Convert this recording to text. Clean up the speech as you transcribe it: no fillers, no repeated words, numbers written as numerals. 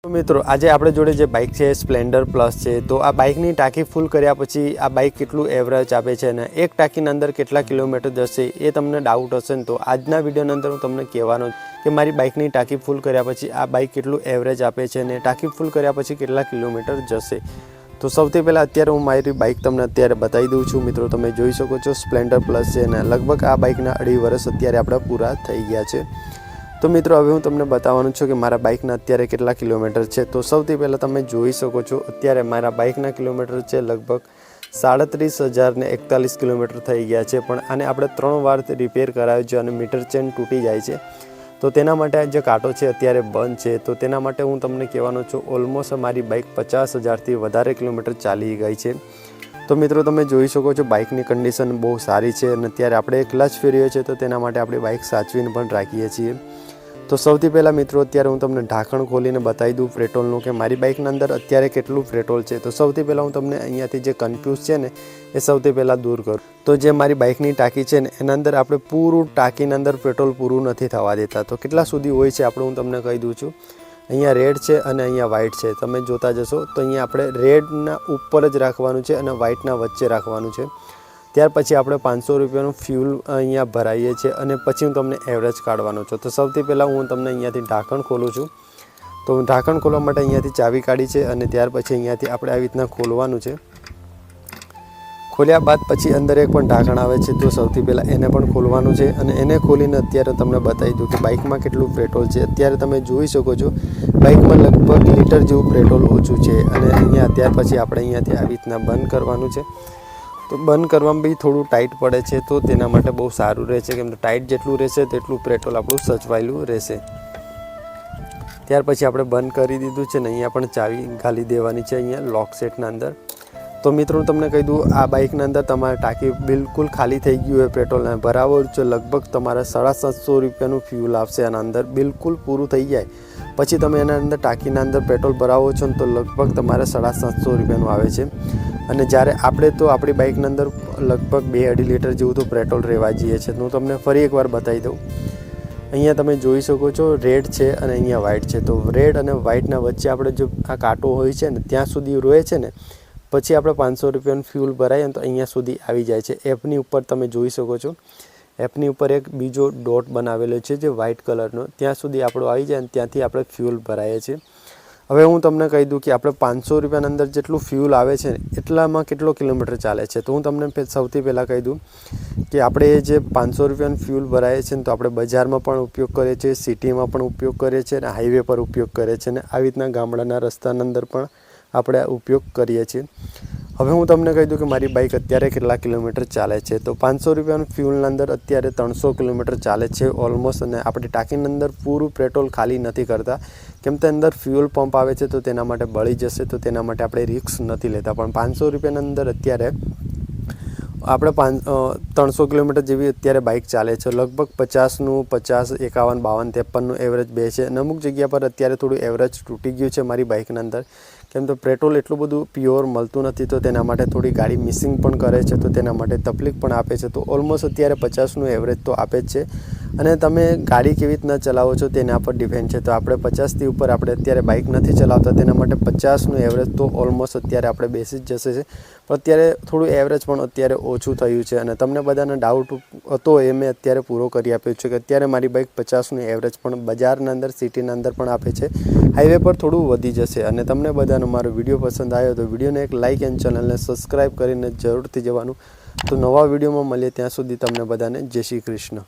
तो मित्रों आज આપણે જોડે જે બાઇક છે સ્પ્લેન્ડર પ્લસ છે તો આ બાઇકની ટાંકી ફૂલ કર્યા પછી આ બાઇક કેટલું એવરેજ આપે છે અને એક ટાંકીની અંદર કેટલા કિલોમીટર જશે એ તમને ડાઉટ હશે ને તો આજના વિડિયોની અંદર હું તમને કહેવાનો કે મારી બાઇકની ટાંકી ફૂલ કર્યા પછી આ બાઇક કેટલું એવરેજ આપે છે અને ટાંકી ફૂલ કર્યા પછી કેટલા કિલોમીટર જશે। તો સૌથી પહેલાં અત્યારે હું મારી બાઇક તમને અત્યારે બતાવી દઉં છું। મિત્રો તમે જોઈ શકો છો સ્પ્લેન્ડર પ્લસ છે અને લગભગ આ બાઇકના 2.5 વર્ષ અત્યારે આપણા પૂરા થઈ ગયા છે। तो मित्रों हवे हूँ तमने बतावानुं छुं कि मारा बाइकना अत्यारे केटला किलोमीटर है। तो सौथी पहला तमे जोई शको छो अत्यारे मारा बाइकना किलोमीटर है लगभग 37,041 किलोमीटर थई गया है। पण आने आपणे 3 वार रिपेर कराव्यो छे अने मीटर चेन तूटी जाय छे तो तेना माटे जे कांटो छे अत्यारे बंध छे। तो तेना माटे हूँ तमने कहेवानो छुं ऑलमोस्ट मारी बाइक 50,000 थी वधारे किलोमीटर चाली गई है। तो मित्रों तमे जोई शको छो बाइकनी कंडीशन बहुत सारी है अने त्यारे आपणे क्लच फेरव्यो छे तो तेना माटे आपणी बाइक साचवीने पण राखीए छीए। तो सौथी पहला मित्रों अत्यारे हूँ तमने ढांकण खोलीने बतावी दूँ पेट्रोलनुं के मारी बाइकना अंदर अत्यारे केटलुं पेट्रोल है। तो सौथी पहला हूँ तमने अहींयाथी जे कन्फ्यूज है ने ए सौथी पहला दूर करूँ। तो जे मारी बाइकनी टाँकी है एना अंदर आपणे पूरुं टाँकीना अंदर पेट्रोल पूरुं नथी थवा देता। तो केटला सुधी होय छे आपणे हूँ तमने कही दूँ छूँ। अहींया रेड है अने अहींया व्हाइट है। तमे जोता जशो तो अहींया आपणे रेडना उपर ज राखवानुं छे अने व्हाइटना वच्चे राखवानुं छे। त्यार पछी आपणे 500 रुपयानुं फ्यूल अहींया भराईए छे अने पछी हूँ तमने एवरेज काढवानो छुं। तो सौथी पहला हूँ तमने अहींयाथी ढांकण खोलूं छुं। तो ढांकण खोलवा माटे अहींयाथी चावी काढी छे अने त्यार पछी अहींयाथी आपणे આવી રીતના खोलवानुं छे। खोल्या बाद पछी अंदर एक पण ढांकण आवे छे तो सौथी पहला एने पण खोलवानुं छे अने एने खोलीने अत्यारे तमने बतावी दूं कि बाइकमां केटलुं पेट्रोल छे। अत्यारे तमे जोई शको छो बाइकमां लगभग लीटर जेवुं पेट्रोल ओछुं छे अने अहींया त्यार पछी आपणे अहींयाथी આવી રીતના बंध करवानुं छे। तो बंद करवामां बी थोड़ुं टाइट पड़े छे तो तेना माटे बहु सारूं रहेशे केम के टाइट जेटलुं रहेशे तेटलुं पेट्रोल आपणुं सचवायेલું रहेशे। त्यार पछी आपणे बंद करी दीधुं छे ने अहींया पण चावी घाली देवानी छे अहींया लॉक सेटना अंदर। तो मित्रों तमने कही दूँ आ बाइकना अंदर तमारे टाँकी बिल्कुल खाली थई गयुं होय पेट्रोल ने भरावो छे लगभग तमारे 750 रुपयानुं फ्यूल आवशे आना अंदर बिल्कुल पूरुं थई जाय पछी तमे एना अंदर टाँकीना अंदर पेट्रोल भरावो छो तो लगभग तमारे 750 रुपयानुं आवे छे। अने ज्यारे आपणे तो आपणी बाइकना अंदर लगभग 2-2.5 लीटर जेवुं तो पेट्रोल रहेवा जोईए छे। तो हूँ तमने फरी एकवार बतावी दऊं। अहींया तमे जोई शको छो रेड है अने अहींया व्हाइट है। तो रेड अने व्हाइटना वच्चे आपणे जो आ कांटो होय छे ने त्यां सुधी रहे छे ने पछी आपणे 500 रुपयानुं फ्यूल भराय तो अहींया सुधी आवी जाय छे। एपनी उपर तमे जोई शको छो एपनी उपर एक बीजो डॉट बनावेलो छे जे व्हाइट कलरनो त्यां सुधी आपणो आवी जाय अने त्यांथी आपणे फ्यूल भराय छे। हवे हूँ तमने कही दूँ कि आपणे 500 रुपयाना अंदर जेटलुं फ्यूल आवे छे एटलामां केटलो किलोमीटर चाले छे। तो हूँ तमने सौथी पहला कही दूँ कि आपणे जे 500 रुपयानुं फ्यूल भराय छे तो आपणे बजारमां पण उपयोग करीए छीए, सिटीमां पण उपयोग करीए छीए अने हाईवे पर उपयोग करीए छीए अने આવી રીતના ગામડાના રસ્તાના અંદર પણ આપણે उपयोग करीए छीए। हवे हूँ तमने कही दूँ कि मारी बाइक अत्यारे केटला किलोमीटर चाले छे। तो 500 रुपयानुं फ्यूलना अंदर अत्यारे 300 किलोमीटर चाले छे ऑलमोस्ट अने आपणी टाँकीना अंदर पूरुं पेट्रोल खाली नथी करता केम के अंदर फ्यूल पंप आवे छे तो तेना माटे बळी जशे तो तेना माटे आपणे रिस्क नथी लेता। पण 500 रुपयाना अंदर अत्यारे आपणे 300 किलोमीटर जेवी अत्यारे बाइक चाले छे लगभग 50નું 50 51 52 53નું एवरेज बे छे। अमुक जग्या पर अत्यारे थोड़ुं एवरेज तूटी गयुं छे मारी बाइकना अंदर केम तो पेट्रोल एटલું બધું प्योर મળતું નથી तो तेना माटे थोड़ी गाड़ी मिसिंग पण करे छे तो तेना माटे तकलीफ पण आपे छे। तो ऑलमोस्ट अत्यारे 50નું एवरेज तो आपे ज छे अने तमे गाड़ी केवी रीतना चलावो छो तेना पर डिपेन्ड छे। तो आपणे 50 थी उपर आपणे अत्यारे बाइक नथी चलावता तेना माटे 50નું एवरेज तो ऑलमोस्ट अत्यारे आपणे बेसी ज जशे छे। पण अत्यारे थोड़ुं एवरेज पण अत्यारे ओछुं थयुं छे अने तमने बधाने डाउट हतो ए मैं अत्यारे पूरो करी आप्यो छे कि अत्यारे मारी बाइक 50નું एवरेज पण बजारना अंदर सिटीना अंदर पण आपे छे। हाईवे पर थोड़ुं वधी जशे अने तमने बधाने मारो विडियो पसंद आव्यो तो विडियोने एक लाइक एंड चेनलने सब्सक्राइब करीने जरूरथी जवानुं। तो नवा विडियोमां मळीए त्यां सुधी तमने बधाने जय श्री कृष्ण।